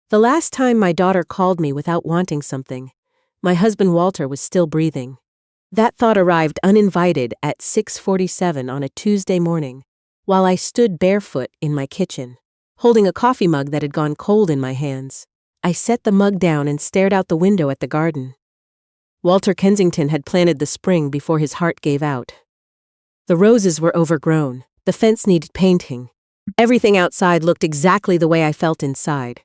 The last time my daughter called me without wanting something, my husband Walter was still breathing. That thought arrived uninvited at 6:47 on a Tuesday morning, while I stood barefoot in my kitchen, holding a coffee mug that had gone cold in my hands. I set the mug down and stared out the window at the garden. Walter Kensington had planted the spring before his heart gave out. The roses were overgrown, the fence needed painting. Everything outside looked exactly the way I felt inside.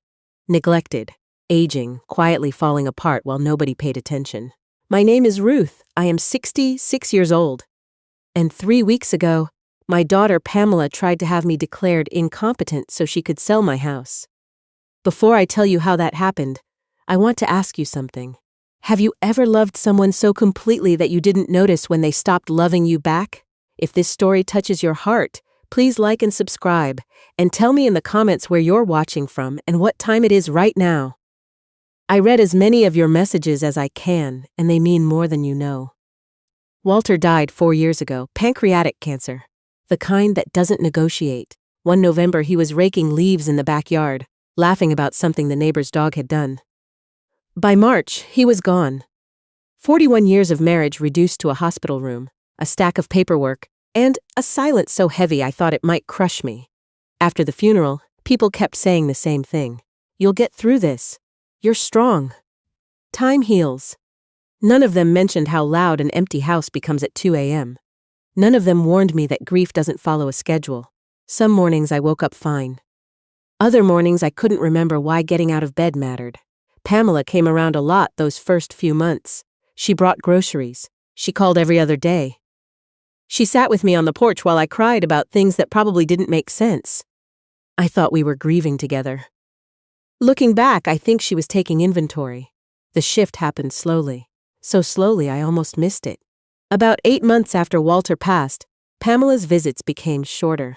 Neglected, aging, quietly falling apart while nobody paid attention. My name is Ruth. I am 66 years old. And 3 weeks ago, my daughter Pamela tried to have me declared incompetent so she could sell my house. Before I tell you how that happened, I want to ask you something. Have you ever loved someone so completely that you didn't notice when they stopped loving you back? If this story touches your heart, please like and subscribe, and tell me in the comments where you're watching from and what time it is right now. I read as many of your messages as I can, and they mean more than you know. Walter died 4 years ago, pancreatic cancer, the kind that doesn't negotiate. One November he was raking leaves in the backyard, laughing about something the neighbor's dog had done. By March, he was gone. 41 years of marriage reduced to a hospital room, a stack of paperwork, and a silence so heavy I thought it might crush me. After the funeral, people kept saying the same thing. You'll get through this. You're strong. Time heals. None of them mentioned how loud an empty house becomes at 2 a.m. None of them warned me that grief doesn't follow a schedule. Some mornings I woke up fine. Other mornings I couldn't remember why getting out of bed mattered. Pamela came around a lot those first few months. She brought groceries. She called every other day. She sat with me on the porch while I cried about things that probably didn't make sense. I thought we were grieving together. Looking back, I think she was taking inventory. The shift happened slowly. So slowly I almost missed it. About 8 months after Walter passed, Pamela's visits became shorter.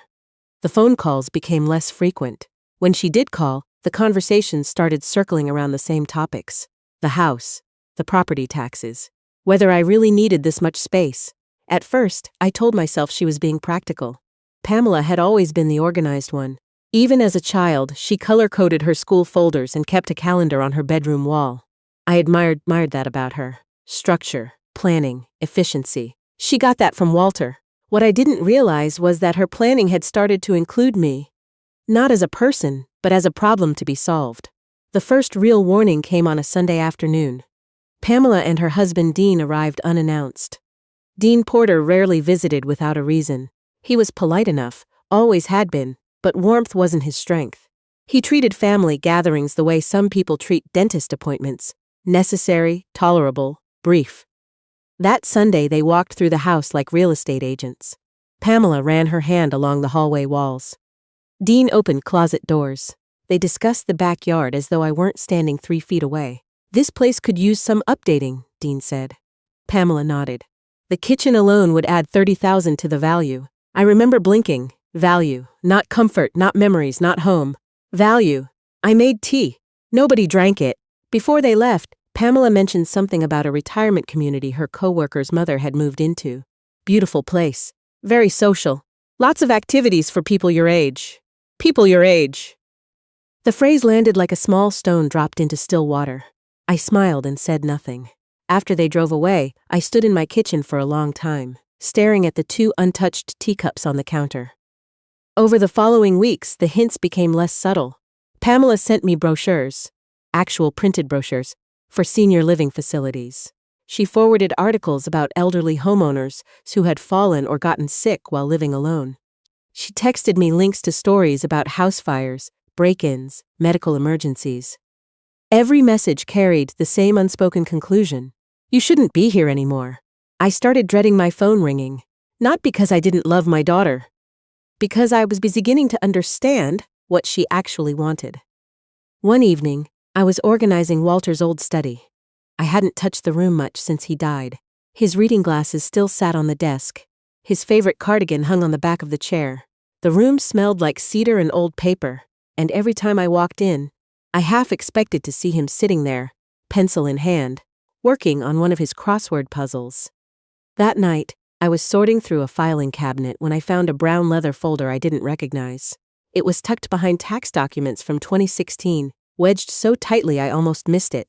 The phone calls became less frequent. When she did call, the conversations started circling around the same topics. The house, the property taxes, whether I really needed this much space. At first, I told myself she was being practical. Pamela had always been the organized one. Even as a child, she color-coded her school folders and kept a calendar on her bedroom wall. I admired that about her. Structure, planning, efficiency. She got that from Walter. What I didn't realize was that her planning had started to include me. Not as a person, but as a problem to be solved. The first real warning came on a Sunday afternoon. Pamela and her husband Dean arrived unannounced. Dean Porter rarely visited without a reason. He was polite enough, always had been, but warmth wasn't his strength. He treated family gatherings the way some people treat dentist appointments: necessary, tolerable, brief. That Sunday they walked through the house like real estate agents. Pamela ran her hand along the hallway walls. Dean opened closet doors. They discussed the backyard as though I weren't standing 3 feet away. This place could use some updating, Dean said. Pamela nodded. The kitchen alone would add $30,000 to the value. I remember blinking. Value. Not comfort, not memories, not home. Value. I made tea. Nobody drank it. Before they left, Pamela mentioned something about a retirement community her coworker's mother had moved into. Beautiful place. Very social. Lots of activities for people your age. People your age. The phrase landed like a small stone dropped into still water. I smiled and said nothing. After they drove away, I stood in my kitchen for a long time, staring at the 2 untouched teacups on the counter. Over the following weeks, the hints became less subtle. Pamela sent me brochures, actual printed brochures, for senior living facilities. She forwarded articles about elderly homeowners who had fallen or gotten sick while living alone. She texted me links to stories about house fires, break-ins, medical emergencies. Every message carried the same unspoken conclusion. You shouldn't be here anymore. I started dreading my phone ringing, not because I didn't love my daughter, because I was beginning to understand what she actually wanted. One evening, I was organizing Walter's old study. I hadn't touched the room much since he died. His reading glasses still sat on the desk. His favorite cardigan hung on the back of the chair. The room smelled like cedar and old paper, and every time I walked in, I half expected to see him sitting there, pencil in hand, working on one of his crossword puzzles. That night, I was sorting through a filing cabinet when I found a brown leather folder I didn't recognize. It was tucked behind tax documents from 2016, wedged so tightly I almost missed it.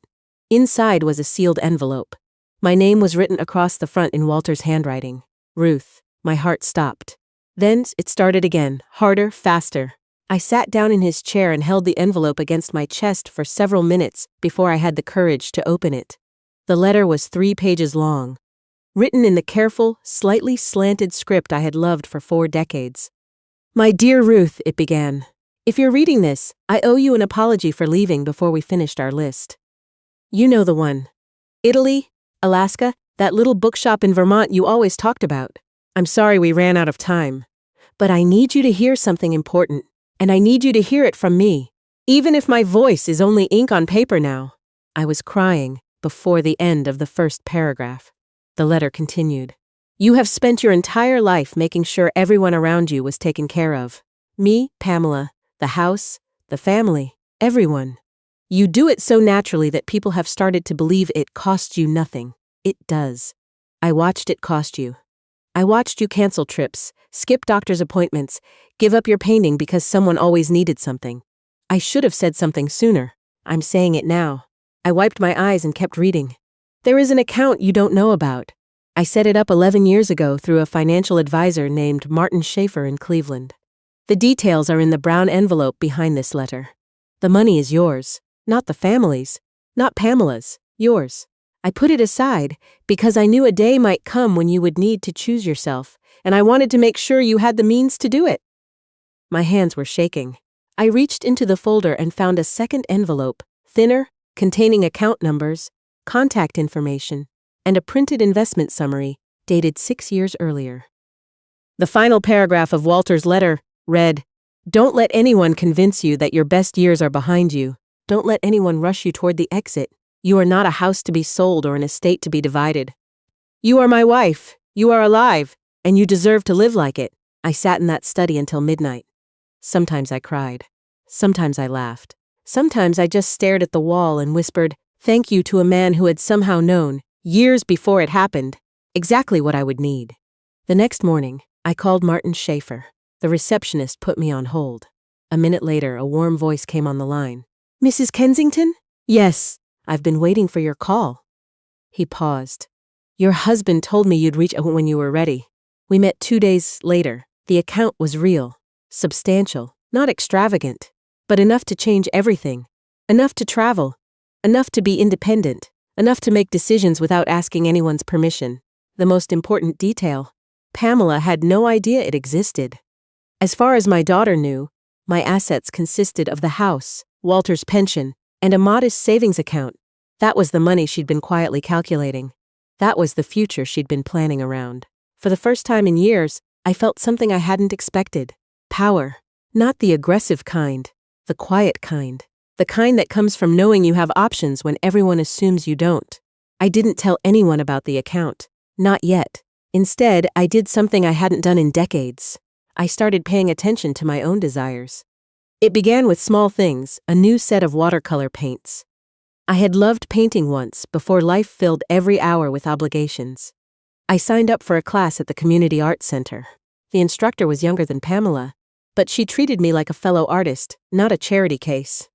Inside was a sealed envelope. My name was written across the front in Walter's handwriting. Ruth. My heart stopped. Then it started again, harder, faster. I sat down in his chair and held the envelope against my chest for several minutes before I had the courage to open it. The letter was 3 pages long, written in the careful, slightly slanted script I had loved for 4 decades. My dear Ruth, it began. If you're reading this, I owe you an apology for leaving before we finished our list. You know the one. Italy, Alaska, that little bookshop in Vermont you always talked about. I'm sorry we ran out of time. But I need you to hear something important, and I need you to hear it from me, even if my voice is only ink on paper now. I was crying before the end of the first paragraph. The letter continued. You have spent your entire life making sure everyone around you was taken care of. Me, Pamela, the house, the family, everyone. You do it so naturally that people have started to believe it costs you nothing. It does. I watched it cost you. I watched you cancel trips, skip doctor's appointments, give up your painting because someone always needed something. I should have said something sooner. I'm saying it now. I wiped my eyes and kept reading. There is an account you don't know about. I set it up 11 years ago through a financial advisor named Martin Schaefer in Cleveland. The details are in the brown envelope behind this letter. The money is yours, not the family's, not Pamela's, yours. I put it aside because I knew a day might come when you would need to choose yourself, and I wanted to make sure you had the means to do it. My hands were shaking. I reached into the folder and found a second envelope, thinner, containing account numbers, contact information, and a printed investment summary dated 6 years earlier. The final paragraph of Walter's letter read, Don't let anyone convince you that your best years are behind you. Don't let anyone rush you toward the exit. You are not a house to be sold or an estate to be divided. You are my wife. You are alive, and you deserve to live like it. I sat in that study until midnight. Sometimes I cried. Sometimes I laughed. Sometimes I just stared at the wall and whispered, thank you to a man who had somehow known, years before it happened, exactly what I would need. The next morning, I called Martin Schaefer. The receptionist put me on hold. A minute later, a warm voice came on the line. Mrs. Kensington? Yes, I've been waiting for your call. He paused. Your husband told me you'd reach out when you were ready. We met 2 days later. The account was real, substantial, not extravagant, but enough to change everything. Enough to travel. Enough to be independent. Enough to make decisions without asking anyone's permission. The most important detail, Pamela had no idea it existed. As far as my daughter knew, my assets consisted of the house, Walter's pension, and a modest savings account. That was the money she'd been quietly calculating. That was the future she'd been planning around. For the first time in years, I felt something I hadn't expected. Power. Not the aggressive kind, the quiet kind. The kind that comes from knowing you have options when everyone assumes you don't. I didn't tell anyone about the account. Not yet. Instead, I did something I hadn't done in decades. I started paying attention to my own desires. It began with small things, a new set of watercolor paints. I had loved painting once, before life filled every hour with obligations. I signed up for a class at the Community Arts Center. The instructor was younger than Pamela, but she treated me like a fellow artist, not a charity case.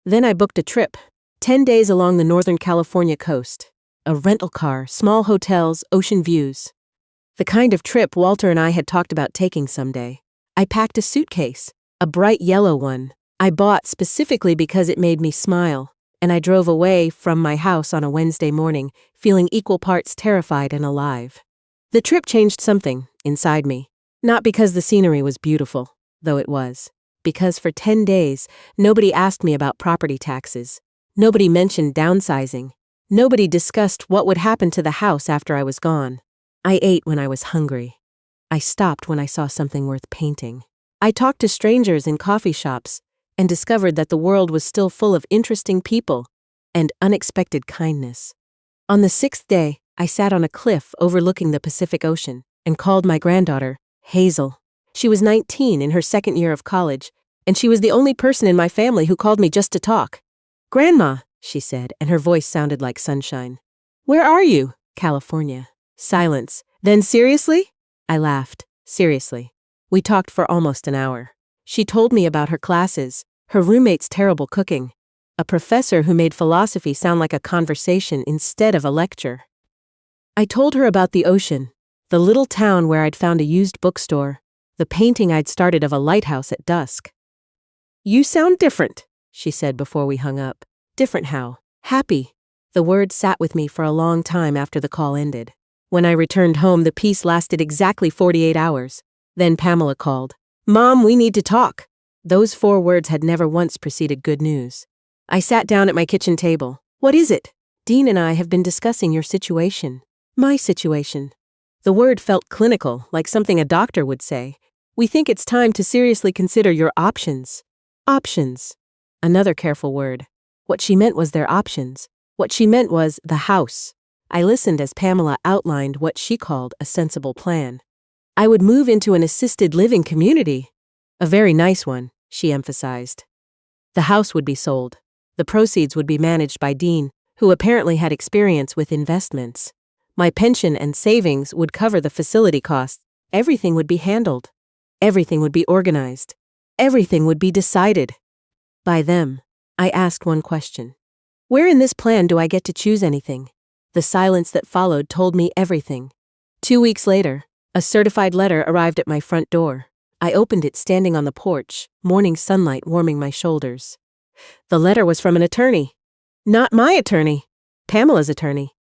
Then I booked a trip, 10 days along the Northern California coast. A rental car, small hotels, ocean views. The kind of trip Walter and I had talked about taking someday. I packed a suitcase, a bright yellow one. I bought specifically because it made me smile, and I drove away from my house on a Wednesday morning, feeling equal parts terrified and alive. The trip changed something inside me, not because the scenery was beautiful, though it was. Because for 10 days, nobody asked me about property taxes. Nobody mentioned downsizing. Nobody discussed what would happen to the house after I was gone. I ate when I was hungry. I stopped when I saw something worth painting. I talked to strangers in coffee shops and discovered that the world was still full of interesting people and unexpected kindness. On the 6th day, I sat on a cliff overlooking the Pacific Ocean and called my granddaughter, Hazel. She was 19 in her second year of college, and she was the only person in my family who called me just to talk. Grandma, she said, and her voice sounded like sunshine. Where are you? California. Silence. Then seriously? I laughed. Seriously. We talked for almost an hour. She told me about her classes, her roommate's terrible cooking, A professor who made philosophy sound like a conversation instead of a lecture. I told her about the ocean, the little town where I'd found a used bookstore, the painting I'd started of a lighthouse at dusk. "You sound different," she said before we hung up. Different how? Happy. The word sat with me for a long time after the call ended. When I returned home, the peace lasted exactly 48 hours. Then Pamela called. "Mom, we need to talk." Those 4 words had never once preceded good news. I sat down at my kitchen table. "What is it?" "Dean and I have been discussing your situation." "My situation." The word felt clinical, like something a doctor would say. "We think it's time to seriously consider your options." Options. Another careful word. What she meant was their options. What she meant was the house. I listened as Pamela outlined what she called a sensible plan. I would move into an assisted living community. A very nice one, she emphasized. The house would be sold. The proceeds would be managed by Dean, who apparently had experience with investments. My pension and savings would cover the facility costs. Everything would be handled. Everything would be organized. Everything would be decided. By them. I asked one question. Where in this plan do I get to choose anything? The silence that followed told me everything. 2 weeks later, a certified letter arrived at my front door. I opened it standing on the porch, morning sunlight warming my shoulders. The letter was from an attorney. Not my attorney, Pamela's attorney.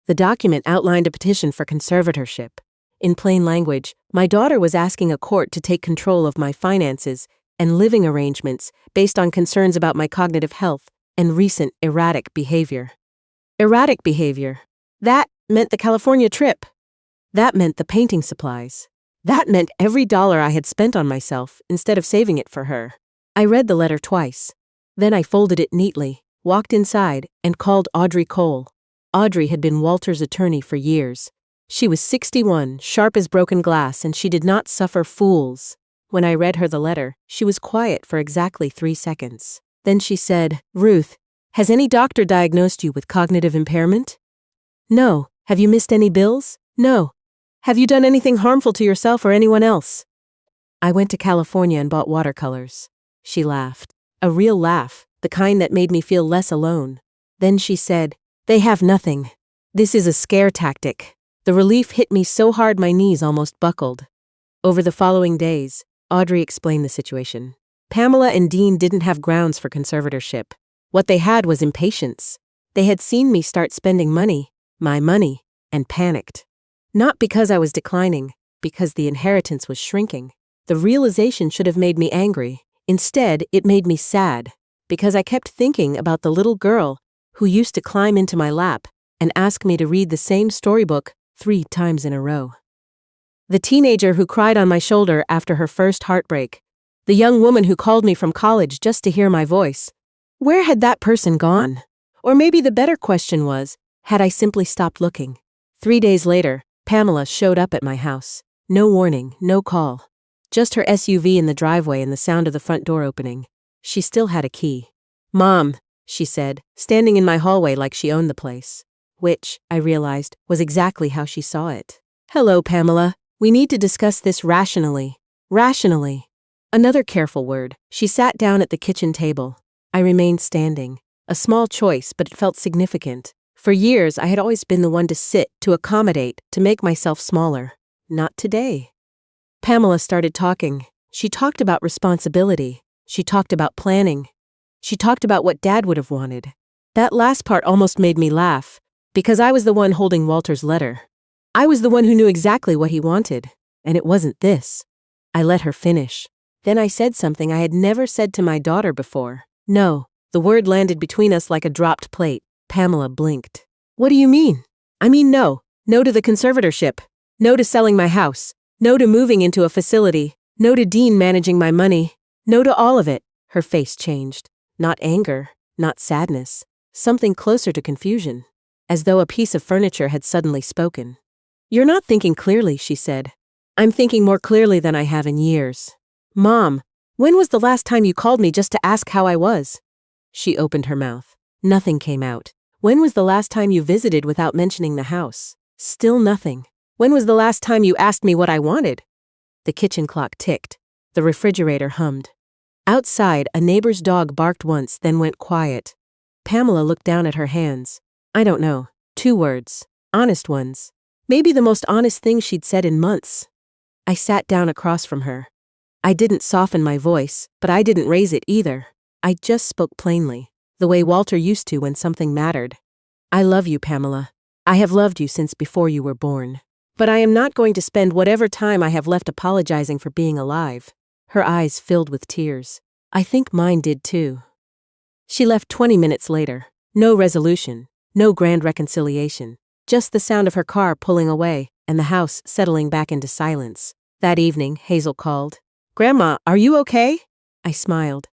The document outlined a petition for conservatorship. In plain language, my daughter was asking a court to take control of my finances and living arrangements based on concerns about my cognitive health and recent erratic behavior. Erratic behavior. That meant the California trip. That meant the painting supplies. That meant every dollar I had spent on myself instead of saving it for her. I read the letter twice. Then I folded it neatly, walked inside, and called Audrey Cole. Audrey had been Walter's attorney for years. She was 61, sharp as broken glass, and she did not suffer fools. When I read her the letter, she was quiet for exactly 3 seconds. Then she said, "Ruth, has any doctor diagnosed you with cognitive impairment?" "No." "Have you missed any bills?" "No." "Have you done anything harmful to yourself or anyone else?" "I went to California and bought watercolors." She laughed. A real laugh, the kind that made me feel less alone. Then she said, "They have nothing. This is a scare tactic." The relief hit me so hard my knees almost buckled. Over the following days, Audrey explained the situation. Pamela and Dean didn't have grounds for conservatorship. What they had was impatience. They had seen me start spending money, my money, and panicked. Not because I was declining, because the inheritance was shrinking. The realization should have made me angry. Instead, it made me sad, because I kept thinking about the little girl who used to climb into my lap and ask me to read the same storybook 3 times in a row. The teenager who cried on my shoulder after her first heartbreak. The young woman who called me from college just to hear my voice. Where had that person gone? Or maybe the better question was, had I simply stopped looking? 3 days later, Pamela showed up at my house. No warning, no call. Just her SUV in the driveway and the sound of the front door opening. She still had a key. "Mom," she said, standing in my hallway like she owned the place. Which, I realized, was exactly how she saw it. "Hello, Pamela. We need to discuss this rationally." Rationally. Another careful word. She sat down at the kitchen table. I remained standing. A small choice, but it felt significant. For years, I had always been the one to sit, to accommodate, to make myself smaller. Not today. Pamela started talking. She talked about responsibility. She talked about planning. She talked about what Dad would have wanted. That last part almost made me laugh, because I was the one holding Walter's letter. I was the one who knew exactly what he wanted, and it wasn't this. I let her finish. Then I said something I had never said to my daughter before. "No." The word landed between us like a dropped plate. Pamela blinked. "What do you mean?" "I mean no. No to the conservatorship. No to selling my house. No to moving into a facility. No to Dean managing my money. No to all of it." Her face changed. Not anger, not sadness. Something closer to confusion. As though a piece of furniture had suddenly spoken. "You're not thinking clearly," she said. "I'm thinking more clearly than I have in years." "Mom, when was the last time you called me just to ask how I was?" She opened her mouth. Nothing came out. "When was the last time you visited without mentioning the house?" Still nothing. "When was the last time you asked me what I wanted?" The kitchen clock ticked. The refrigerator hummed. Outside, a neighbor's dog barked once, then went quiet. Pamela looked down at her hands. I don't know. 2 words. Honest ones. Maybe the most honest thing she'd said in months. I sat down across from her. I didn't soften my voice, but I didn't raise it either. I just spoke plainly, the way Walter used to when something mattered. I love you, Pamela. I have loved you since before you were born. But I am not going to spend whatever time I have left apologizing for being alive. Her eyes filled with tears. I think mine did too. She left 20 minutes later. No resolution, no grand reconciliation. Just the sound of her car pulling away and the house settling back into silence. That evening, Hazel called. Grandma, are you okay? I smiled.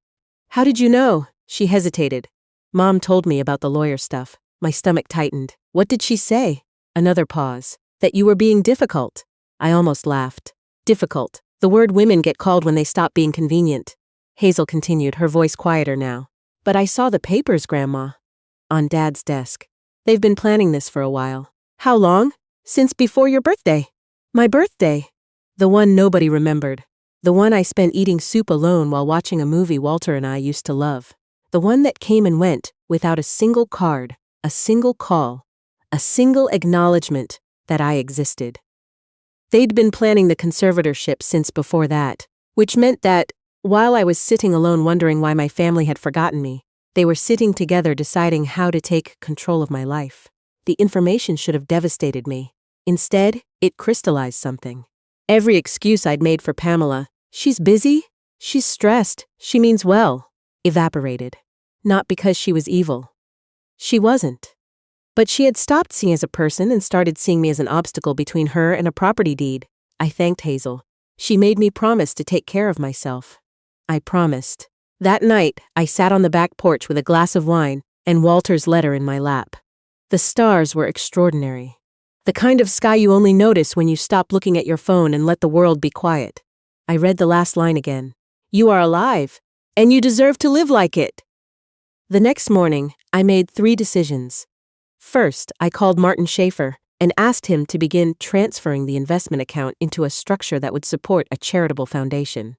How did you know? She hesitated. Mom told me about the lawyer stuff. My stomach tightened. What did she say? Another pause. That you were being difficult. I almost laughed. Difficult. The word women get called when they stop being convenient. Hazel continued, her voice quieter now. But I saw the papers, Grandma. On Dad's desk. They've been planning this for a while. How long? Since before your birthday. My birthday. The one nobody remembered. The one I spent eating soup alone while watching a movie Walter and I used to love. The one that came and went without a single card, a single call, a single acknowledgement that I existed. They'd been planning the conservatorship since before that, which meant that, while I was sitting alone wondering why my family had forgotten me, they were sitting together deciding how to take control of my life. The information should have devastated me. Instead, it crystallized something. Every excuse I'd made for Pamela, she's busy, she's stressed, she means well, evaporated. Not because she was evil. She wasn't. But she had stopped seeing me as a person and started seeing me as an obstacle between her and a property deed. I thanked Hazel. She made me promise to take care of myself. I promised. That night, I sat on the back porch with a glass of wine and Walter's letter in my lap. The stars were extraordinary. The kind of sky you only notice when you stop looking at your phone and let the world be quiet. I read the last line again. You are alive, and you deserve to live like it. The next morning, I made 3 decisions. First, I called Martin Schaefer and asked him to begin transferring the investment account into a structure that would support a charitable foundation.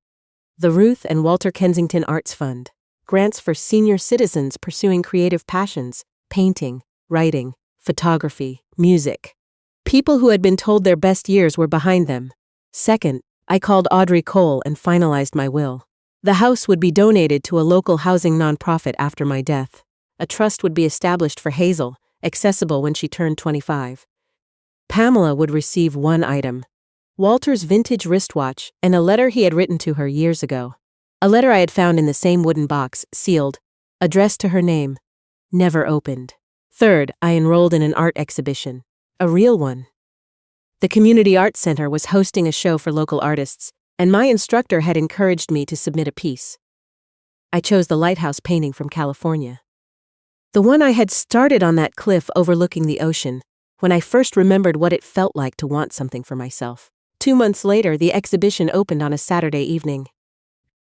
The Ruth and Walter Kensington Arts Fund. Grants for senior citizens pursuing creative passions, painting, writing, photography, music. People who had been told their best years were behind them. Second, I called Audrey Cole and finalized my will. The house would be donated to a local housing nonprofit after my death. A trust would be established for Hazel, accessible when she turned 25. Pamela would receive 1 item. Walter's vintage wristwatch and a letter he had written to her years ago. A letter I had found in the same wooden box, sealed, addressed to her name, never opened. Third, I enrolled in an art exhibition. A real one. The Community Arts Center was hosting a show for local artists, and my instructor had encouraged me to submit a piece. I chose the lighthouse painting from California. The one I had started on that cliff overlooking the ocean, when I first remembered what it felt like to want something for myself. 2 months later, the exhibition opened on a Saturday evening.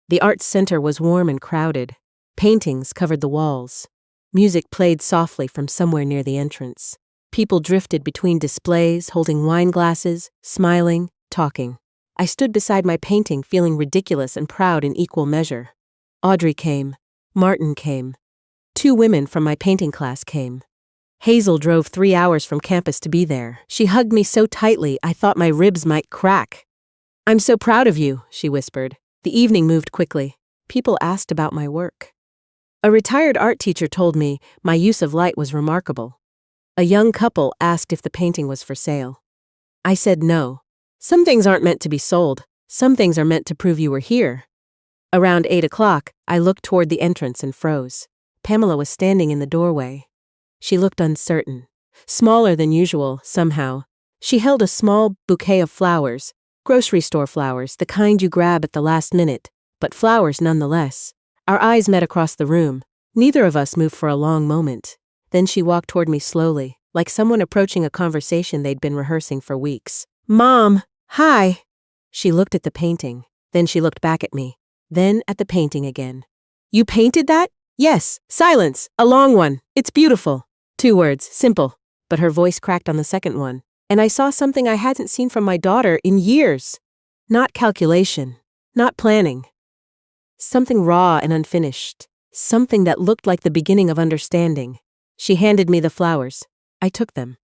The Arts Center was warm and crowded. Paintings covered the walls. Music played softly from somewhere near the entrance. People drifted between displays, holding wine glasses, smiling, talking. I stood beside my painting, feeling ridiculous and proud in equal measure. Audrey came. Martin came. 2 women from my painting class came. Hazel drove 3 hours from campus to be there. She hugged me so tightly I thought my ribs might crack. I'm so proud of you, she whispered. The evening moved quickly. People asked about my work. A retired art teacher told me my use of light was remarkable. A young couple asked if the painting was for sale. I said no. Some things aren't meant to be sold. Some things are meant to prove you were here. Around 8 o'clock, I looked toward the entrance and froze. Pamela was standing in the doorway. She looked uncertain. Smaller than usual, somehow. She held a small bouquet of flowers, grocery store flowers, the kind you grab at the last minute, but flowers nonetheless. Our eyes met across the room. Neither of us moved for a long moment. Then she walked toward me slowly, like someone approaching a conversation they'd been rehearsing for weeks. Mom, hi. She looked at the painting. Then she looked back at me. Then at the painting again. You painted that? Yes. Silence. A long one. It's beautiful. 2 words. Simple. But her voice cracked on the second one. And I saw something I hadn't seen from my daughter in years. Not calculation. Not planning. Something raw and unfinished. something that looked like the beginning of understanding. She handed me the flowers. I took them.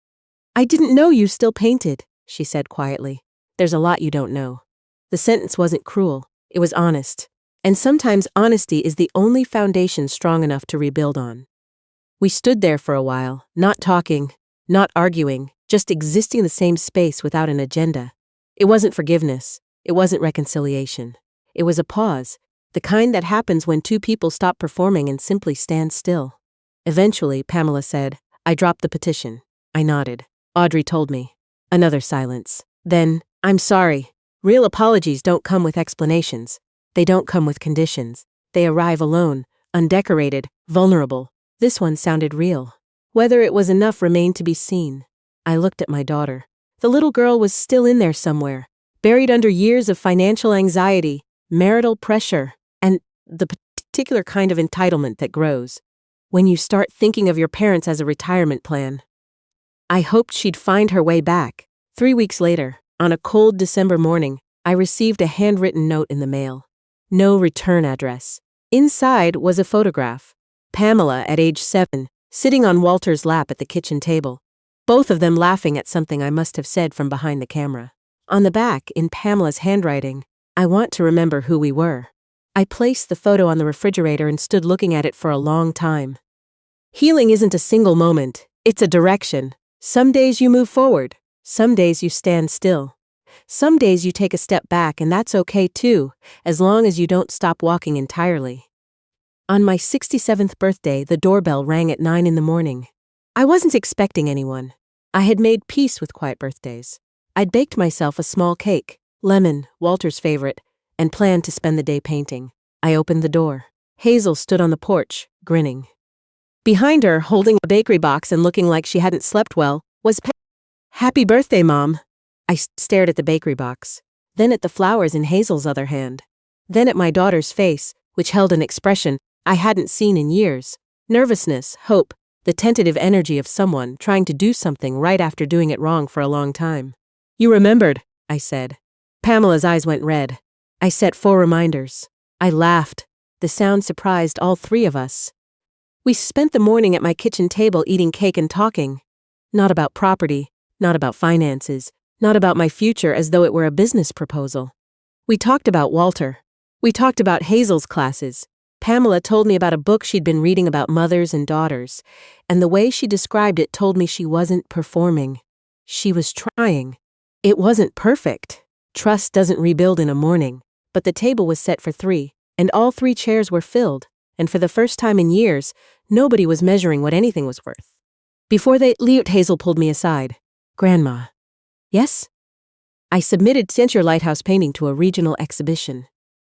"I didn't know you still painted," she said quietly. "There's a lot you don't know." The sentence wasn't cruel, it was honest. And sometimes honesty is the only foundation strong enough to rebuild on. We stood there for a while, not talking, not arguing, just existing in the same space without an agenda. It wasn't forgiveness. It wasn't reconciliation. It was a pause, the kind that happens when two people stop performing and simply stand still. Eventually, Pamela said, "I dropped the petition." I nodded. Audrey told me. Another silence. Then, "I'm sorry. Real apologies don't come with explanations. They don't come with conditions. They arrive alone, undecorated, vulnerable." This one sounded real. Whether it was enough remained to be seen. I looked at my daughter. The little girl was still in there somewhere, buried under years of financial anxiety, marital pressure, and the particular kind of entitlement that grows when you start thinking of your parents as a retirement plan. I hoped she'd find her way back. 3 weeks later, on a cold December morning, I received a handwritten note in the mail. No return address. Inside was a photograph. Pamela, at age 7, sitting on Walter's lap at the kitchen table, both of them laughing at something I must have said from behind the camera. On the back, in Pamela's handwriting, "I want to remember who we were." I placed the photo on the refrigerator and stood looking at it for a long time. Healing isn't a single moment, it's a direction. Some days you move forward, some days you stand still. Some days you take a step back, and that's okay too, as long as you don't stop walking entirely. On my 67th birthday, the doorbell rang at 9 in the morning. I wasn't expecting anyone. I had made peace with quiet birthdays. I'd baked myself a small cake, lemon, Walter's favorite, and planned to spend the day painting. I opened the door. Hazel stood on the porch, grinning. Behind her, holding a bakery box and looking like she hadn't slept well, was "Happy birthday, Mom." I stared at the bakery box, then at the flowers in Hazel's other hand, then at my daughter's face, which held an expression I hadn't seen in years. Nervousness, hope, the tentative energy of someone trying to do something right after doing it wrong for a long time. "You remembered," I said. Pamela's eyes went red. I set 4 reminders. I laughed. The sound surprised all 3 of us. We spent the morning at my kitchen table eating cake and talking. Not about property, not about finances, not about my future as though it were a business proposal. We talked about Walter. We talked about Hazel's classes. Pamela told me about a book she'd been reading about mothers and daughters, and the way she described it told me she wasn't performing. She was trying. It wasn't perfect. Trust doesn't rebuild in a morning, but the table was set for 3, and all 3 chairs were filled, and for the first time in years, nobody was measuring what anything was worth. Before they left, Hazel pulled me aside. "Grandma." "Yes?" "I sent your lighthouse painting to a regional exhibition.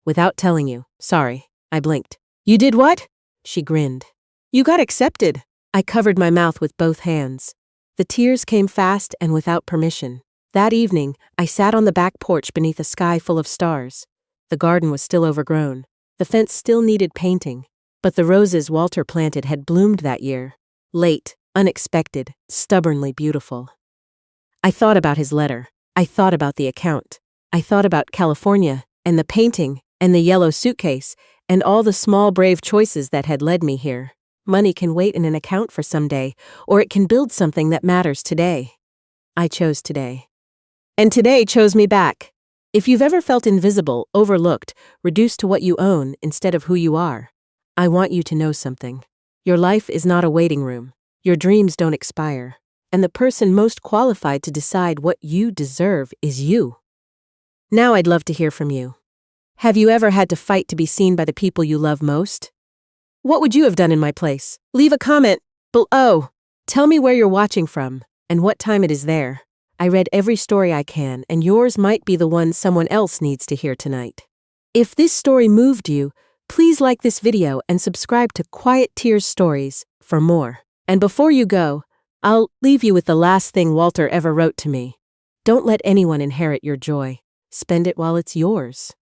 Without telling you. Sorry." I blinked. "You did what?" She grinned. "You got accepted." I covered my mouth with both hands. The tears came fast and without permission. That evening, I sat on the back porch beneath a sky full of stars. The garden was still overgrown. The fence still needed painting. But the roses Walter planted had bloomed that year. Late, unexpected, stubbornly beautiful. I thought about his letter. I thought about the account. I thought about California, and the painting, and the yellow suitcase, and all the small brave choices that had led me here. Money can wait in an account for someday, or it can build something that matters today. I chose today. And today chose me back. If you've ever felt invisible, overlooked, reduced to what you own instead of who you are, I want you to know something. Your life is not a waiting room. Your dreams don't expire. And the person most qualified to decide what you deserve is you. Now I'd love to hear from you. Have you ever had to fight to be seen by the people you love most? What would you have done in my place? Leave a comment below. Tell me where you're watching from and what time it is there. I read every story I can, and yours might be the one someone else needs to hear tonight. If this story moved you, please like this video and subscribe to Quiet Tears Stories for more. And before you go, I'll leave you with the last thing Walter ever wrote to me. Don't let anyone inherit your joy. Spend it while it's yours.